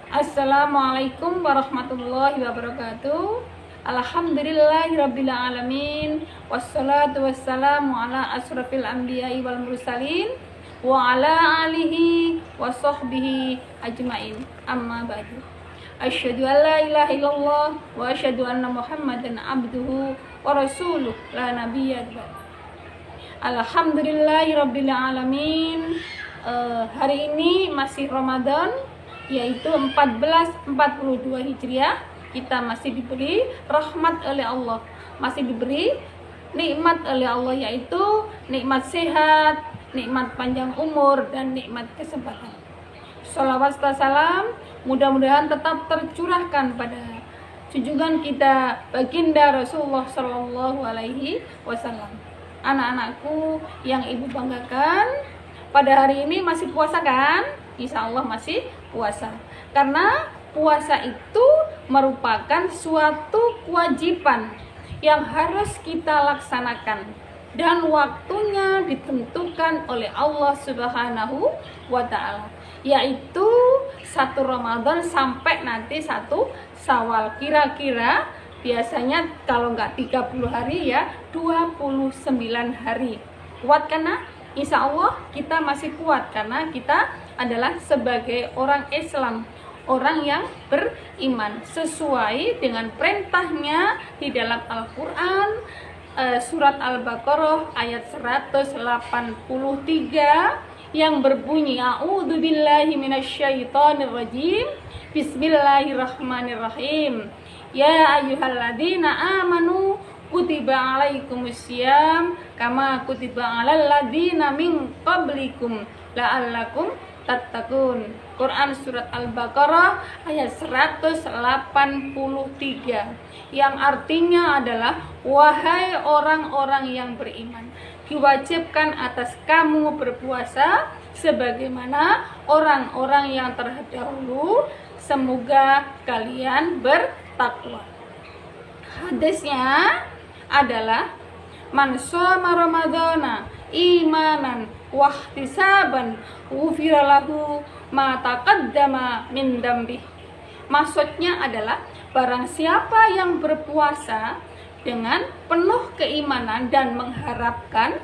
Assalamualaikum warahmatullahi wabarakatuh. Alhamdulillahirabbil alamin. Wassalatu wassalamu ala asrofil anbiya'i wal mursalin wa ala alihi wa sahbihi ajmain. Amma ba'du. Asyhadu an la ilaha illallah wa asyhadu anna Muhammadan abduhu wa rasuluh la nabiyya ba'da. Alhamdulillahirabbil alamin. Hari ini masih Ramadan, yaitu 1442 Hijriah. Kita masih diberi rahmat oleh Allah, masih diberi nikmat oleh Allah, yaitu nikmat sehat, nikmat panjang umur, dan nikmat kesempatan. Sholawat serta salam mudah-mudahan tetap tercurahkan pada junjungan kita baginda Rasulullah Shallallahu Alaihi Wasallam. Anak-anakku yang ibu banggakan, pada hari ini masih puasa kan? Insya Allah masih puasa, karena puasa itu merupakan suatu kewajiban yang harus kita laksanakan, dan waktunya ditentukan oleh Allah Subhanahu wa Ta'ala, yaitu 1 Ramadan sampai nanti 1 Syawal. Kira-kira biasanya kalau nggak 30 hari ya 29 hari. Kuat karena insya Allah kita masih kuat, karena kita adalah sebagai orang Islam, orang yang beriman sesuai dengan perintahnya di dalam Al-Quran, surat Al-Baqarah ayat 183 yang berbunyi A'udzubillahi minasyaitonirrajim, Bismillahirrahmanirrahim. Ya ayyuhalladzina amanu kutiba alaikumussyam kama kutiba alal ladzina min qablikum la'allakum tattaqun. Quran surat Al-Baqarah ayat 183 yang artinya adalah, wahai orang-orang yang beriman, diwajibkan atas kamu berpuasa sebagaimana orang-orang yang terdahulu, semoga kalian bertakwa. Hadisnya adalah, man shoma ramadhana imanan wahtisaban ghufira lahu ma taqaddama min dambih. Maksudnya adalah, barang siapa yang berpuasa dengan penuh keimanan dan mengharapkan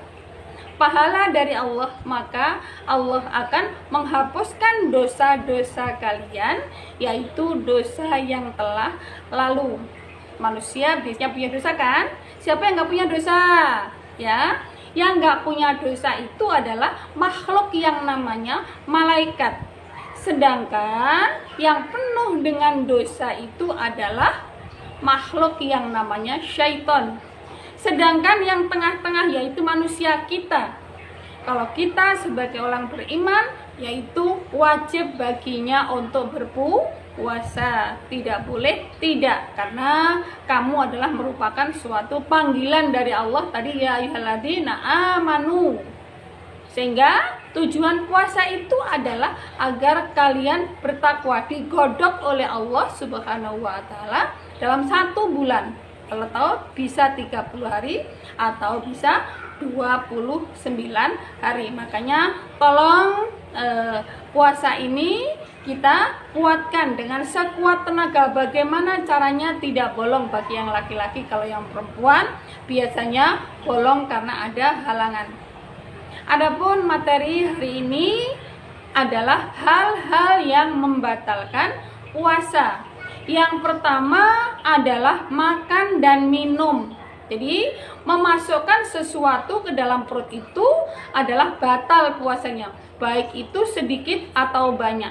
pahala dari Allah, maka Allah akan menghapuskan dosa-dosa kalian, yaitu dosa yang telah lalu. Manusia biasanya punya dosa kan? Siapa yang nggak punya dosa? Ya, yang nggak punya dosa itu adalah makhluk yang namanya malaikat. Sedangkan yang penuh dengan dosa itu adalah makhluk yang namanya syaitan. Sedangkan yang tengah-tengah yaitu manusia kita. Kalau kita sebagai orang beriman, yaitu wajib baginya untuk berpuasa, tidak boleh tidak, karena kamu adalah merupakan suatu panggilan dari Allah tadi, ya ayyuhalladzina amanu. Sehingga tujuan puasa itu adalah agar kalian bertakwa, digodok oleh Allah Subhanahu wa Ta'ala dalam 1 bulan. Kalau tahu bisa 30 hari atau bisa 29 hari. Makanya tolong puasa ini kita kuatkan dengan sekuat tenaga. Bagaimana caranya? Tidak bolong bagi yang laki-laki. Kalau yang perempuan biasanya bolong karena ada halangan. Adapun materi hari ini adalah hal-hal yang membatalkan puasa. Yang pertama adalah makan dan minum. Jadi memasukkan sesuatu ke dalam perut itu adalah batal puasanya, baik itu sedikit atau banyak.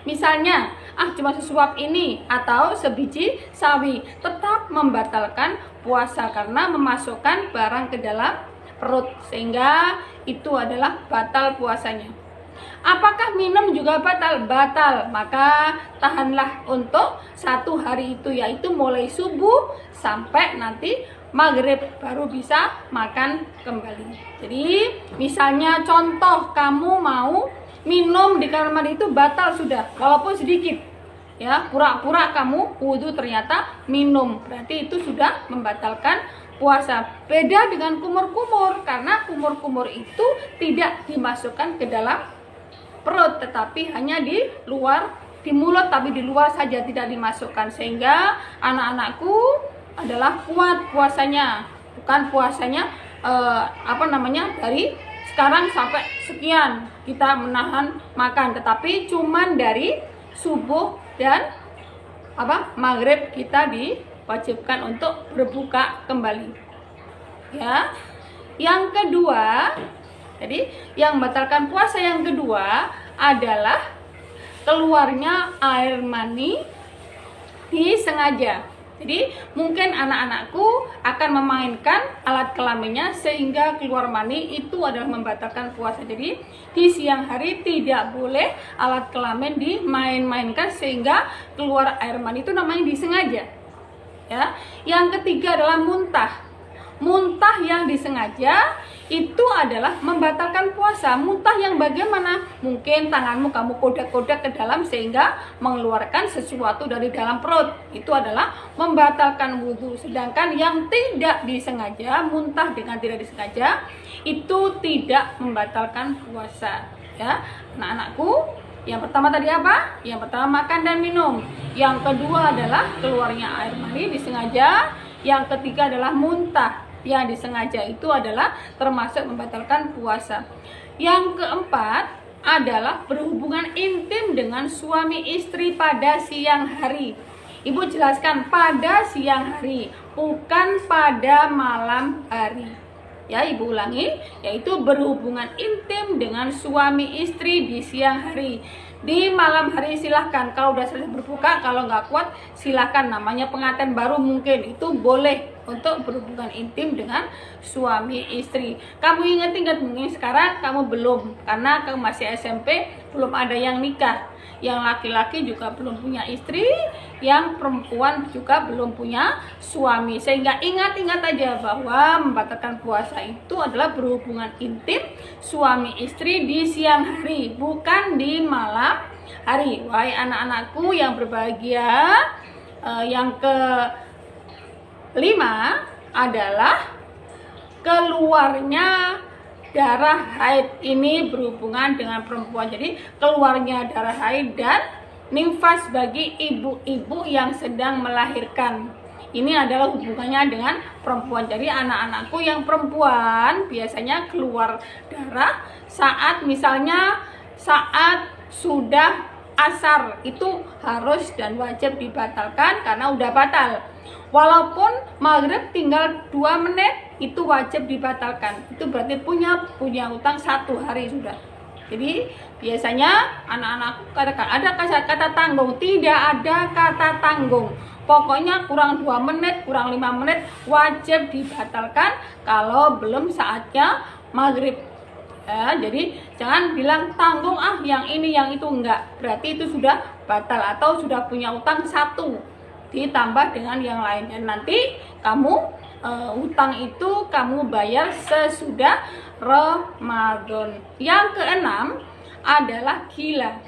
Misalnya, cuma sesuap ini atau sebiji sawi, tetap membatalkan puasa karena memasukkan barang ke dalam perut, sehingga itu adalah batal puasanya. Apakah minum juga batal? Batal. Maka tahanlah untuk 1 hari itu, yaitu mulai subuh sampai nanti maghrib, baru bisa makan kembali. Jadi misalnya contoh, kamu mau minum di kamar mandi itu batal sudah, walaupun sedikit. Ya, pura-pura kamu wudhu ternyata minum, berarti itu sudah membatalkan puasa. Beda dengan kumur-kumur, karena kumur-kumur itu tidak dimasukkan ke dalam perut, tetapi hanya di luar di mulut tapi di luar saja tidak dimasukkan, sehingga anak-anakku adalah kuat puasanya, bukan puasanya dari sekarang sampai sekian kita menahan makan, tetapi cuman dari subuh dan maghrib kita diwajibkan untuk berbuka kembali. Ya. Yang kedua, jadi yang membatalkan puasa yang kedua adalah keluarnya air mani disengaja. Jadi mungkin anak-anakku akan memainkan alat kelaminnya sehingga keluar mani, itu adalah membatalkan puasa. Jadi di siang hari tidak boleh alat kelamin dimain-mainkan sehingga keluar air mani, itu namanya disengaja. Ya. Yang ketiga adalah muntah. Muntah yang disengaja itu adalah membatalkan puasa. Muntah yang bagaimana? Mungkin tanganmu kamu kodak-kodak ke dalam sehingga mengeluarkan sesuatu dari dalam perut. Itu adalah membatalkan wudhu. Sedangkan yang tidak disengaja, muntah dengan tidak disengaja, itu tidak membatalkan puasa. Ya, anak-anakku, yang pertama tadi apa? Yang pertama makan dan minum. Yang kedua adalah keluarnya air mani disengaja. Yang ketiga adalah muntah yang disengaja, itu adalah termasuk membatalkan puasa. Yang keempat adalah berhubungan intim dengan suami istri pada siang hari. Ibu jelaskan pada siang hari, bukan pada malam hari. Ya, ibu ulangi, yaitu berhubungan intim dengan suami istri di siang hari. Di malam hari silahkan, kalau udah selesai berbuka, kalau nggak kuat silahkan, namanya pengantin baru mungkin, itu boleh untuk berhubungan intim dengan suami istri. Kamu ingat mungkin sekarang kamu belum, karena kamu masih SMP, belum ada yang nikah. Yang laki-laki juga belum punya istri, yang perempuan juga belum punya suami. Sehingga ingat-ingat aja bahwa membatalkan puasa itu adalah berhubungan intim suami istri di siang hari, bukan di malam hari. Wahai anak-anakku yang berbahagia, yang kelima adalah keluarnya darah haid. Ini berhubungan dengan perempuan. Jadi keluarnya darah haid dan nifas bagi ibu-ibu yang sedang melahirkan. Ini adalah hubungannya dengan perempuan. Jadi anak-anakku yang perempuan biasanya keluar darah saat sudah asar, itu harus dan wajib dibatalkan karena udah batal. Walaupun maghrib tinggal 2 menit, itu wajib dibatalkan. Itu berarti punya utang 1 hari sudah. Jadi biasanya anak-anak katakan ada kata tanggung, tidak ada kata tanggung. Pokoknya kurang 2 menit, kurang 5 menit wajib dibatalkan kalau belum saatnya maghrib. Jadi jangan bilang tanggung yang ini yang itu, enggak. Berarti itu sudah batal atau sudah punya utang 1 ditambah dengan yang lain. Dan nanti kamu utang itu kamu bayar sesudah Ramadan. Yang keenam adalah gila,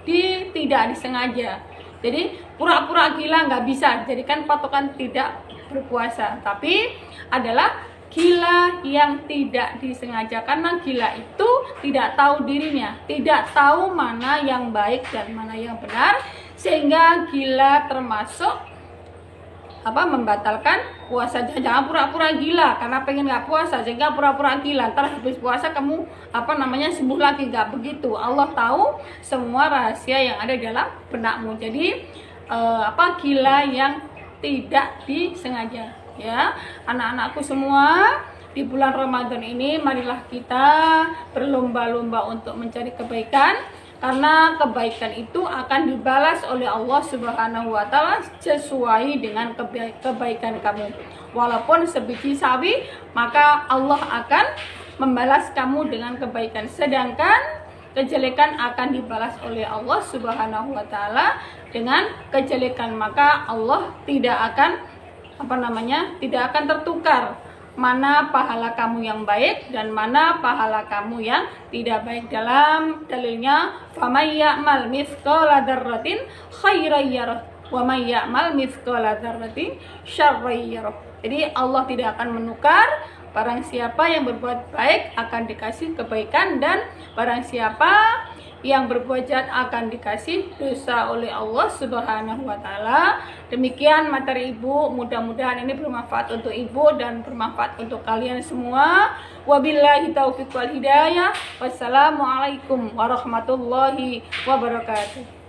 tidak disengaja. Jadi pura-pura gila nggak bisa jadikan patokan tidak berpuasa, tapi adalah gila yang tidak disengaja, karena gila itu tidak tahu dirinya, tidak tahu mana yang baik dan mana yang benar, sehingga gila termasuk membatalkan puasa. Jangan pura-pura gila karena pengen nggak puasa sehingga pura-pura gila, ntar habis puasa kamu sembuh lagi. Nggak begitu. Allah tahu semua rahasia yang ada dalam benakmu. Jadi gila yang tidak disengaja. Ya, anak-anakku semua, di bulan Ramadan ini marilah kita berlomba-lomba untuk mencari kebaikan, karena kebaikan itu akan dibalas oleh Allah Subhanahu wa Ta'ala sesuai dengan kebaikan kamu. Walaupun sebiji sawi, maka Allah akan membalas kamu dengan kebaikan, sedangkan kejelekan akan dibalas oleh Allah Subhanahu wa Ta'ala dengan kejelekan. Maka Allah tidak akan tertukar mana pahala kamu yang baik dan mana pahala kamu yang tidak baik. Dalam dalilnya, faman ya'mal mithqala dzarratin khairan yarah wa man ya'mal mithqala dzarratin syarran yarah. Jadi Allah tidak akan menukar. Barang siapa yang berbuat baik akan dikasih kebaikan, dan barang siapa yang berbuat jahat akan dikasih dosa oleh Allah Subhanahu wa taala. Demikian materi Ibu, mudah-mudahan ini bermanfaat untuk Ibu dan bermanfaat untuk kalian semua. Wabillahi taufiq wal hidayah. Wassalamualaikum warahmatullahi wabarakatuh.